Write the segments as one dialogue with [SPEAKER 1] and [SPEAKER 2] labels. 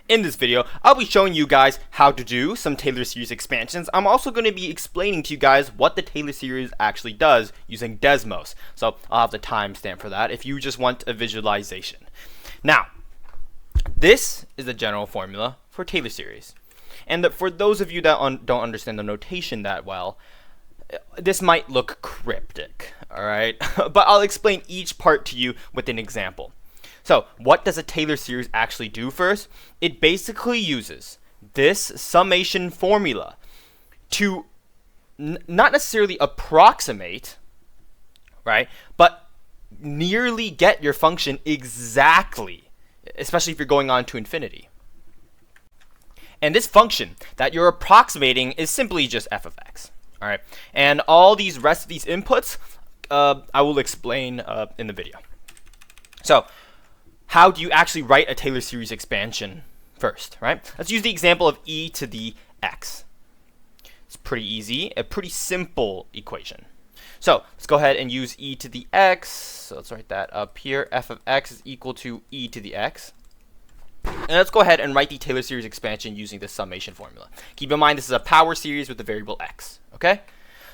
[SPEAKER 1] In this video, I'll be showing you guys how to do some Taylor series expansions. I'm also going to be explaining to you guys what the Taylor series actually does using Desmos. So I'll have the timestamp for that if you just want a visualization. Now, this is the general formula for Taylor series. And for those of you that don't understand the notation that well, this might look cryptic, alright? But I'll explain each part to you with an example. So, what does a Taylor series actually do first? It basically uses this summation formula to not necessarily approximate, right, but nearly get your function exactly, especially if you're going on to infinity. And this function that you're approximating is simply just f of x. All right, and all these rest of these inputs, I will explain in the video. So, how do you actually write a Taylor series expansion first, right? Let's use the example of e to the x. It's pretty easy, a pretty simple equation. So, let's go ahead and use e to the x. So, let's write that up here. F of x is equal to e to the x. And let's go ahead and write the Taylor series expansion using this summation formula. Keep in mind this is a power series with the variable x, okay?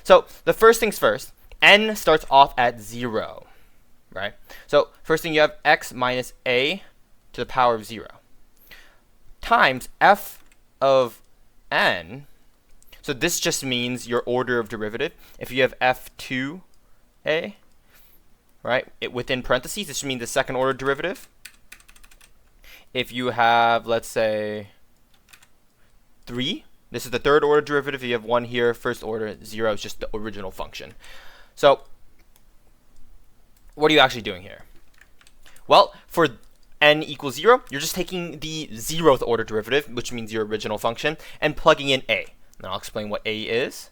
[SPEAKER 1] So, the first things first, n starts off at 0. Right? So first thing you have x minus a to the power of 0 times f of n. So this just means your order of derivative. If you have f2a, right, within parentheses, this means the second order derivative. If you have, let's say, 3, this is the third order derivative. If you have 1 here, first order, 0 is just the original function. So what are you actually doing here? Well, for n equals 0, you're just taking the 0th order derivative, which means your original function, and plugging in a. And I'll explain what a is.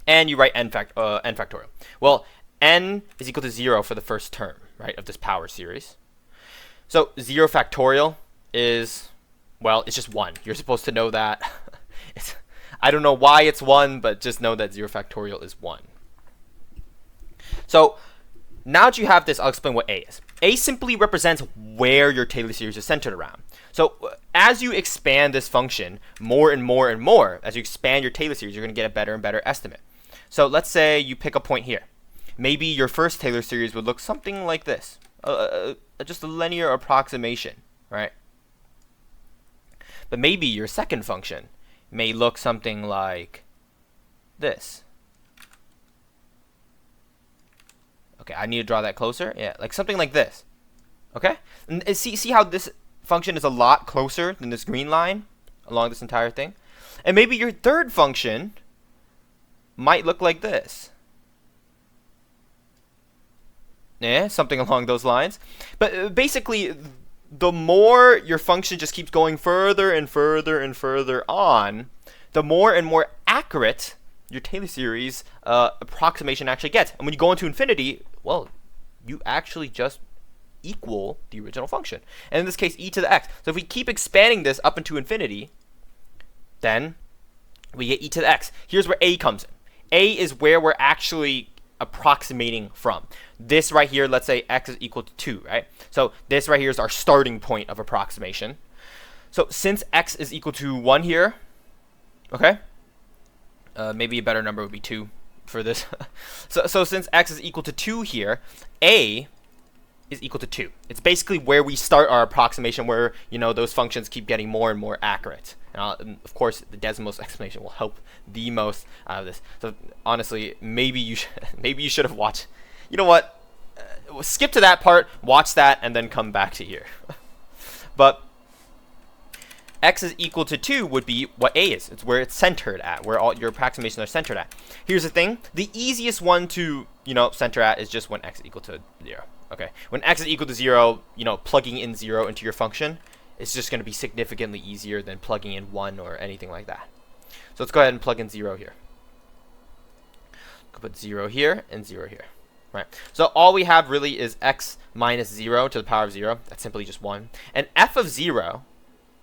[SPEAKER 1] And you write n factorial. Well, n is equal to 0 for the first term, right, of this power series. So 0 factorial is, well, it's just 1. You're supposed to know that. I don't know why it's 1, but just know that 0 factorial is 1. So now that you have this, I'll explain what a is. A simply represents where your Taylor series is centered around. So as you expand this function more and more and more, as you expand your Taylor series, you're going to get a better and better estimate. So let's say you pick a point here. Maybe your first Taylor series would look something like this. Just a linear approximation, right? But maybe your second function may look something like this. Okay, I need to draw that closer. Yeah, like something like this. Okay? And see how this function is a lot closer than this green line along this entire thing? And maybe your third function might look like this. Yeah, something along those lines. But basically, the more your function just keeps going further and further and further on, the more and more accurate your Taylor series approximation actually gets. And when you go into infinity, well, you actually just equal the original function. And in this case, e to the x. So if we keep expanding this up into infinity, then we get e to the x. Here's where a comes in. A is where we're actually approximating from. This right here, let's say x is equal to 2, right? So this right here is our starting point of approximation. So since x is equal to 1 here, okay? Maybe a better number would be 2 for this. so since x is equal to 2 here, a is equal to 2. It's basically where we start our approximation, where, you know, those functions keep getting more and more accurate. And of course, the Desmos explanation will help the most out of this. So honestly, maybe you should have watched. You know what? Skip to that part, watch that, and then come back to here. But x is equal to 2 would be what a is. It's where it's centered at, where all your approximations are centered at. Here's the thing. The easiest one to, you know, center at is just when x is equal to 0. Okay. When x is equal to 0, you know, plugging in 0 into your function is just going to be significantly easier than plugging in 1 or anything like that. So let's go ahead and plug in 0 here. Put 0 here and 0 here. Right. So all we have really is x minus 0 to the power of 0. That's simply just 1. And f of 0,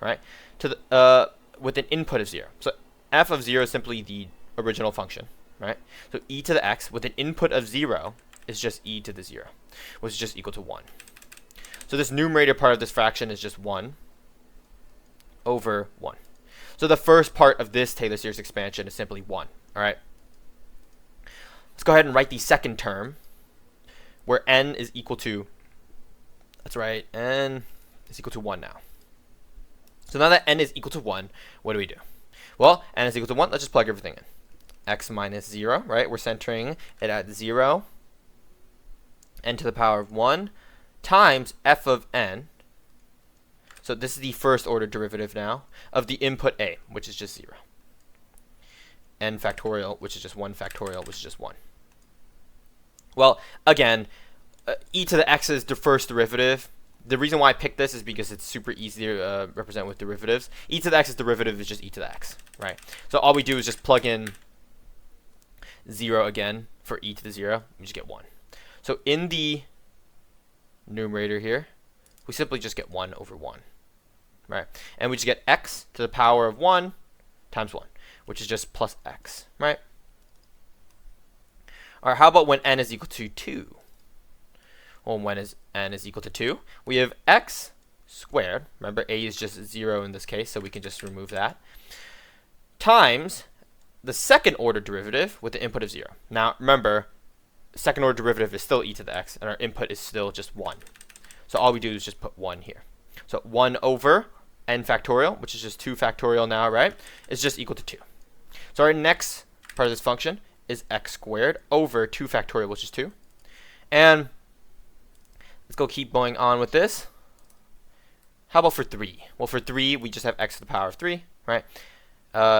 [SPEAKER 1] right, to the with an input of 0. So f of 0 is simply the original function, right? So e to the x with an input of 0 is just e to the 0, which is just equal to 1. So this numerator part of this fraction is just 1 over 1. So the first part of this Taylor series expansion is simply 1. All right. Let's go ahead and write the second term, where n is equal to, that's right, n is equal to 1 now. So now that n is equal to 1, what do we do? Well, n is equal to 1. Let's just plug everything in. X minus 0, right? We're centering it at 0, n to the power of 1, times f of n. So this is the first order derivative now of the input a, which is just 0. N factorial, which is just 1 factorial, which is just 1. Well, again, e to the x is the first derivative. The reason why I picked this is because it's super easy to represent with derivatives. E to the x's derivative is just e to the x, right? So all we do is just plug in 0 again for e to the 0. We just get 1. So in the numerator here, we simply just get 1 over 1, right? And we just get x to the power of 1 times 1, which is just plus x, right? All right, how about when n is equal to 2? Well, when n is equal to 2, we have x squared. Remember, a is just 0 in this case, so we can just remove that. Times the second order derivative with the input of 0. Now, remember, second order derivative is still e to the x, and our input is still just 1. So all we do is just put 1 here. So 1 over n factorial, which is just 2 factorial now, right, is just equal to 2. So our next part of this function is x squared over 2 factorial, which is 2. And let's go keep going on with this. How about for 3? Well, for 3, we just have x to the power of 3, right?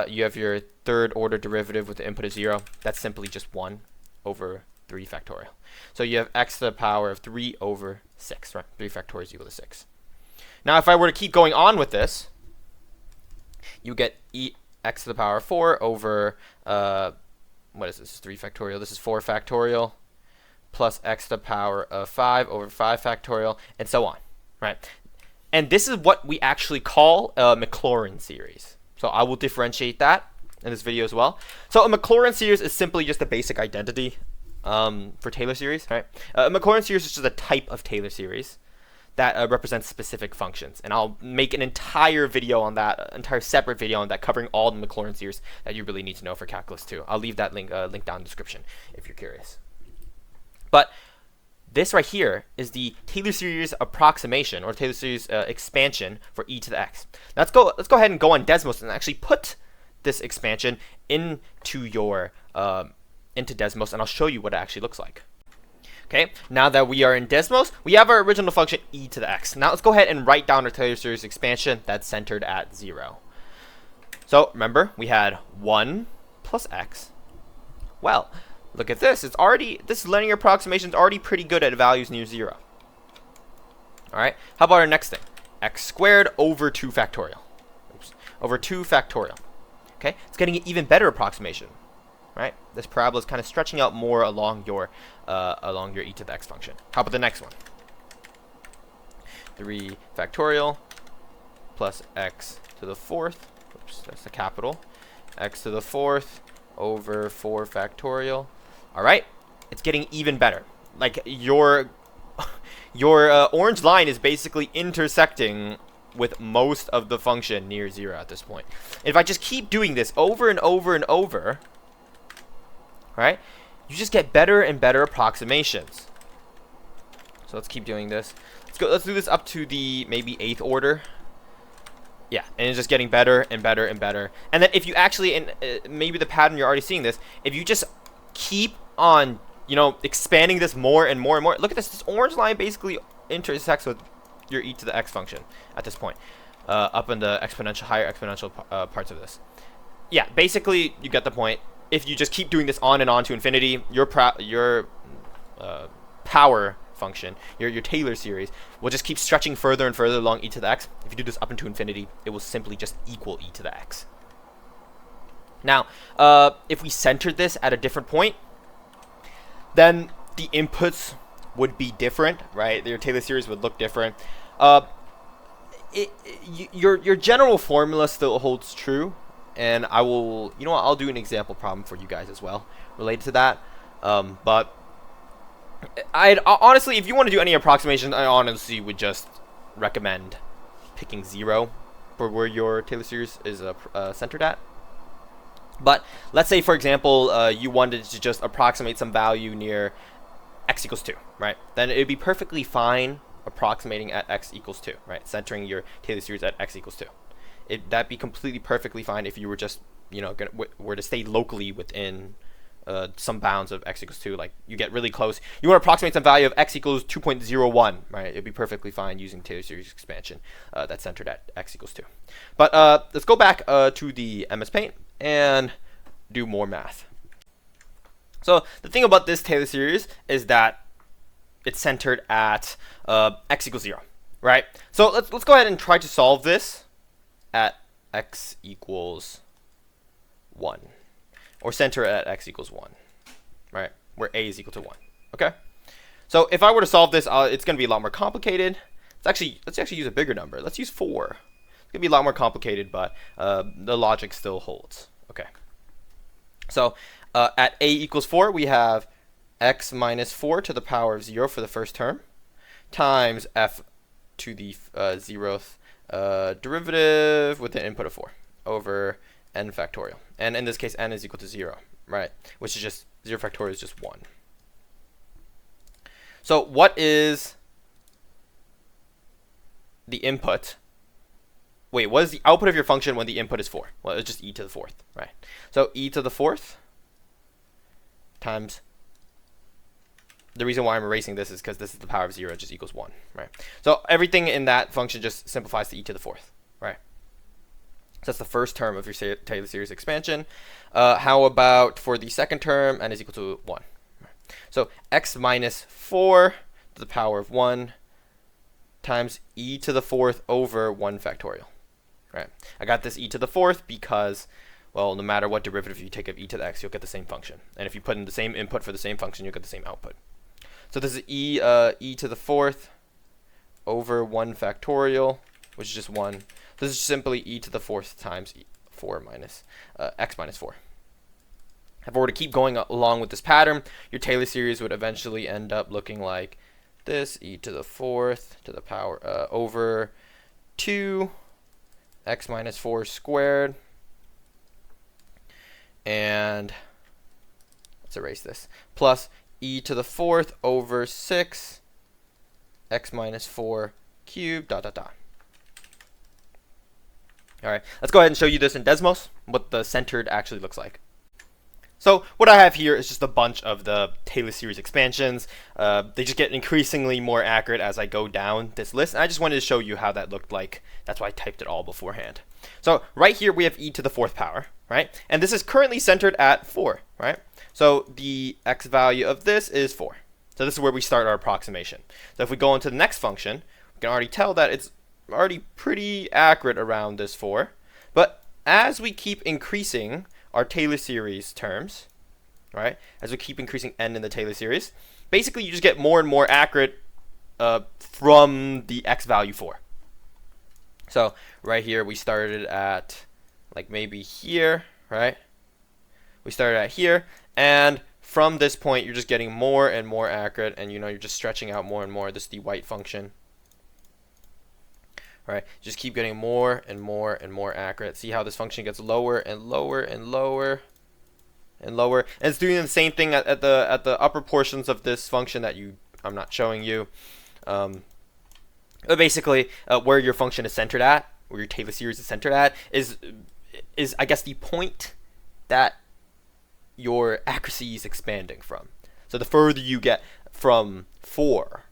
[SPEAKER 1] You have your third order derivative with the input of 0. That's simply just 1 over 3 factorial. So you have x to the power of 3 over 6, right? 3 factorial is equal to 6. Now, if I were to keep going on with this, you get x to the power of 4 over, what is this? 3 factorial. This is 4 factorial plus x to the power of 5 over 5 factorial, and so on, right? And this is what we actually call a Maclaurin series. So I will differentiate that in this video as well. So a Maclaurin series is simply just a basic identity for Taylor series, right? A Maclaurin series is just a type of Taylor series that represents specific functions, and I'll make an entire video on that, entire separate video on that, covering all the Maclaurin series that you really need to know for Calculus 2. I'll leave that link down in the description if you're curious. But this right here is the Taylor series approximation, or Taylor series expansion for e to the x. Now let's go ahead and go on Desmos and actually put this expansion into your into Desmos, and I'll show you what it actually looks like. Okay, now that we are in Desmos, we have our original function e to the x. Now let's go ahead and write down our Taylor series expansion that's centered at 0. So remember, we had 1 plus x. Well, look at this. This linear approximation is already pretty good at values near 0. All right, how about our next thing? X squared over 2 factorial. Oops, over 2 factorial. Okay, it's getting an even better approximation. Right? This parabola is kind of stretching out more along your e to the x function. How about the next one? 3 factorial plus x to the 4th. Oops, that's the capital. X to the 4th over 4 factorial. All right, it's getting even better. Like your orange line is basically intersecting with most of the function near 0 at this point. If I just keep doing this over and over and over, right, you just get better and better approximations. So let's keep doing this. Let's do this up to the maybe 8th order. Yeah, and it's just getting better and better and better. And then if you actually, and maybe the pattern you're already seeing this, if you just keep on, expanding this more and more and more. Look at this. This orange line basically intersects with your e to the x function at this point, up in the higher exponential parts of this. Yeah, basically you get the point. If you just keep doing this on and on to infinity, your power function, your Taylor series, will just keep stretching further and further along e to the x. If you do this up into infinity, it will simply just equal e to the x. Now, if we centered this at a different point, then the inputs would be different, right? Your Taylor series would look different. Your general formula still holds true, and I will, I'll do an example problem for you guys as well related to that. But I'd honestly, if you want to do any approximation, I honestly would just recommend picking 0 for where your Taylor series is centered at. But let's say, for example, you wanted to just approximate some value near x equals 2, right? Then it would be perfectly fine approximating at x equals 2, right? Centering your Taylor series at x equals 2. That'd be completely perfectly fine if you were just, were to stay locally within some bounds of x equals 2. Like, you get really close. You want to approximate some value of x equals 2.01, right? It'd be perfectly fine using Taylor series expansion that's centered at x equals 2. But let's go back to the MS Paint and do more math. So the thing about this Taylor series is that it's centered at x equals 0, right? So let's go ahead and try to solve this at x equals 1, or center it at x equals 1, right? Where a is equal to 1. Okay. So if I were to solve this, it's going to be a lot more complicated. Let's actually use a bigger number. Let's use 4. It's going to be a lot more complicated, but the logic still holds. Okay. So at a equals 4, we have x minus 4 to the power of 0 for the first term, times f to the 0th derivative with an input of 4 over n factorial. And in this case, n is equal to 0, right? Which is just 0 factorial is just 1. So what is the input? Wait, what is the output of your function when the input is 4? Well, it's just e to the 4th, right? So e to the 4th times, the reason why I'm erasing this is because this is the power of 0, just equals 1, right? So everything in that function just simplifies to e to the 4th, right? So that's the first term of your Taylor series expansion. How about for the second term, n is equal to 1? Right. So x minus 4 to the power of 1 times e to the 4th over 1 factorial. Right. I got this e to the 4th because, well, no matter what derivative you take of e to the x, you'll get the same function. And if you put in the same input for the same function, you'll get the same output. So this is e to the 4th over 1 factorial, which is just 1. This is simply e to the 4th times 4 minus x minus 4. If I were to keep going along with this pattern, your Taylor series would eventually end up looking like this: e to the 4th to the power over 2 x minus 4 squared. And let's erase this. Plus e to the 4th over 6 x minus 4 cubed, dot, dot, dot. All right, let's go ahead and show you this in Desmos, what the centered actually looks like. So what I have here is just a bunch of the Taylor series expansions. They just get increasingly more accurate as I go down this list. And I just wanted to show you how that looked like. That's why I typed it all beforehand. So right here we have e to the 4th power, right? And this is currently centered at 4, right? So the x value of this is 4. So this is where we start our approximation. So if we go into the next function, we can already tell that it's already pretty accurate around this 4. But as we keep increasing our Taylor series terms, right? As we keep increasing n in the Taylor series, basically you just get more and more accurate from the x value 4. So right here we started at like maybe here, right? We started at here, and from this point you're just getting more and more accurate, and you're just stretching out more and more. This is the white function. Right, just keep getting more and more and more accurate. See how this function gets lower and lower and lower and lower, and it's doing the same thing at the upper portions of this function that I'm not showing you. But basically, where your function is centered at, where your Taylor series is centered at, is I guess the point that your accuracy is expanding from. So the further you get from 4,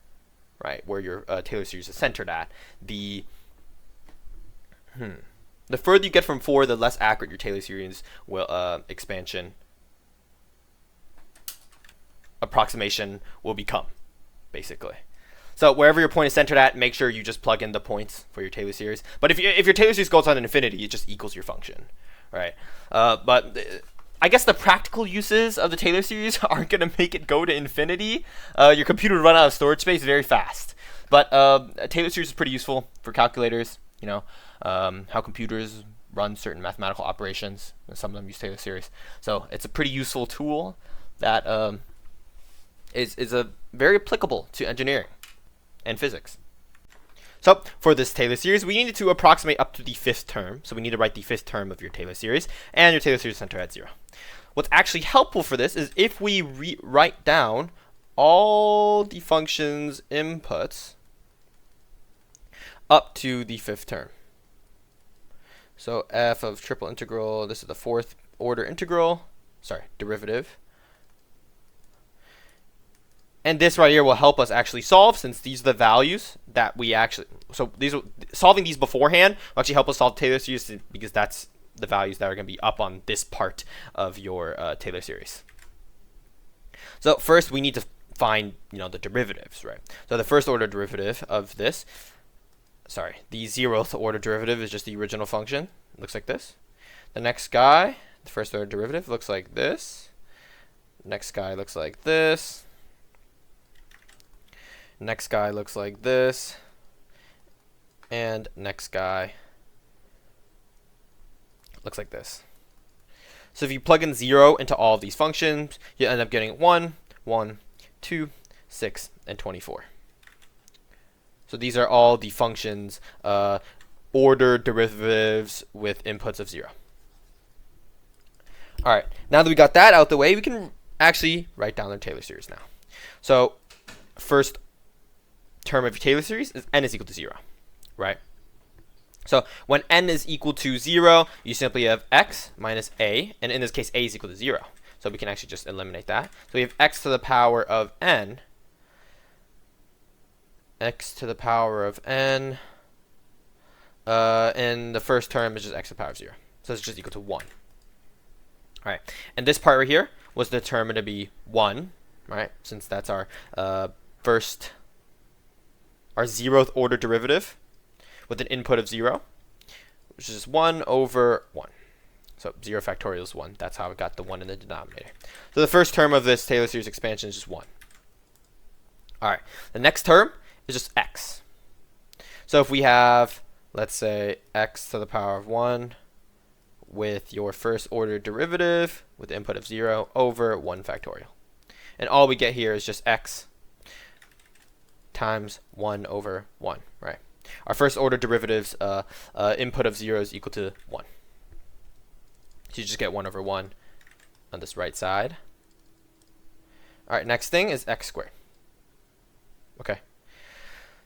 [SPEAKER 1] right, where your Taylor series is centered at, the further you get from 4, the less accurate your Taylor series will expansion approximation will become, basically. So wherever your point is centered at, make sure you just plug in the points for your Taylor series. But if your Taylor series goes on infinity, it just equals your function, right? But I guess the practical uses of the Taylor series aren't going to make it go to infinity. Your computer will run out of storage space very fast. But a Taylor series is pretty useful for calculators. How computers run certain mathematical operations, and some of them use Taylor series. So it's a pretty useful tool that is a very applicable to engineering and physics. So for this Taylor series, we needed to approximate up to the 5th term. So we need to write the 5th term of your Taylor series, and your Taylor series center at 0. What's actually helpful for this is if we write down all the function's inputs up to the 5th term. So f of triple integral, this is the 4th order integral, derivative. And this right here will help us actually solve, since these are the values that we actually, solving these beforehand will actually help us solve Taylor series, because that's the values that are going to be up on this part of your Taylor series. So first we need to find, the derivatives, right? So the first order derivative of this, the 0th order derivative is just the original function. It looks like this. The next guy, the first order derivative, looks like this. Next guy looks like this. Next guy looks like this. And next guy looks like this. So if you plug in 0 into all of these functions, you end up getting 1, 1, 2, 6, and 24. So these are all the functions ordered derivatives with inputs of 0. All right, now that we got that out the way, we can actually write down the Taylor series now. So first term of your Taylor series is n is equal to 0, right? So when n is equal to 0, you simply have x minus a, and in this case a is equal to 0. So we can actually just eliminate that. So we have x to the power of n, and the first term is just x to the power of 0. So it's just equal to 1. All right, and this part right here was determined to be 1, right? Since that's our 0th order derivative with an input of 0, which is 1 over 1. So 0 factorial is 1. That's how we got the 1 in the denominator. So the first term of this Taylor series expansion is just 1. All right, the next term is just x. So if we have, let's say, x to the power of 1 with your first order derivative with the input of 0 over 1 factorial. And all we get here is just x times 1 over 1, right? Our first order derivative's input of 0 is equal to 1. So you just get 1 over 1 on this right side. All right, next thing is x squared. Okay.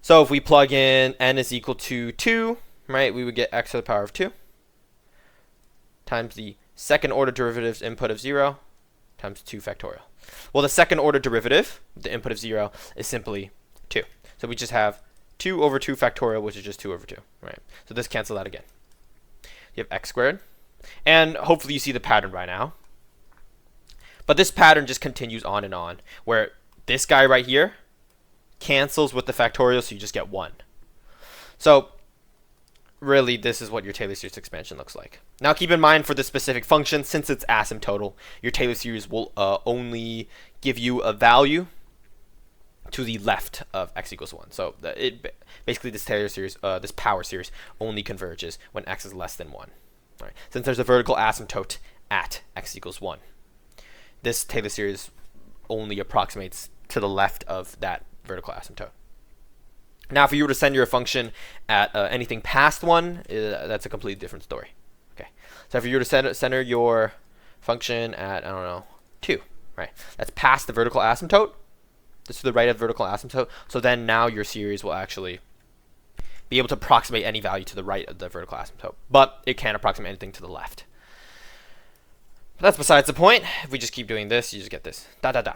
[SPEAKER 1] So if we plug in n is equal to 2, right, we would get x to the power of 2 times the second order derivative's input of 0 times 2 factorial. Well, the second order derivative, the input of 0, is simply 2. So we just have 2 over 2 factorial, which is just 2 over 2, right? So this cancels out again. You have x squared. And hopefully you see the pattern by now. But this pattern just continues on, where this guy right here cancels with the factorial, so you just get 1. So really, this is what your Taylor series expansion looks like. Now keep in mind, for this specific function, since it's asymptotal, your Taylor series will only give you a value to the left of x equals 1. So basically this Taylor series, this power series, only converges when x is less than 1. Right? Since there's a vertical asymptote at x equals 1, this Taylor series only approximates to the left of that vertical asymptote. Now, if you were to send your function at anything past 1, that's a completely different story. Okay, so if you were to center your function at, 2, right? That's past the vertical asymptote. This is to the right of the vertical asymptote. So then now your series will actually be able to approximate any value to the right of the vertical asymptote, but it can't approximate anything to the left. But that's besides the point. If we just keep doing this, you just get this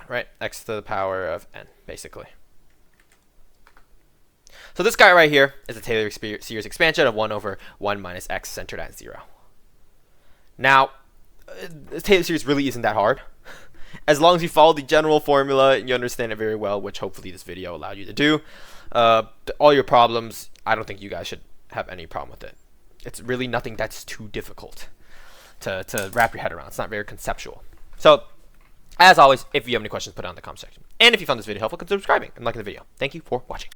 [SPEAKER 1] right? X to the power of n, basically. So this guy right here is a Taylor series expansion of 1 over 1 minus x centered at 0. Now, the Taylor series really isn't that hard. As long as you follow the general formula and you understand it very well, which hopefully this video allowed you to do, all your problems, I don't think you guys should have any problem with it. It's really nothing that's too difficult to wrap your head around. It's not very conceptual. So, as always, if you have any questions, put it on in the comment section. And if you found this video helpful, consider subscribing and liking the video. Thank you for watching.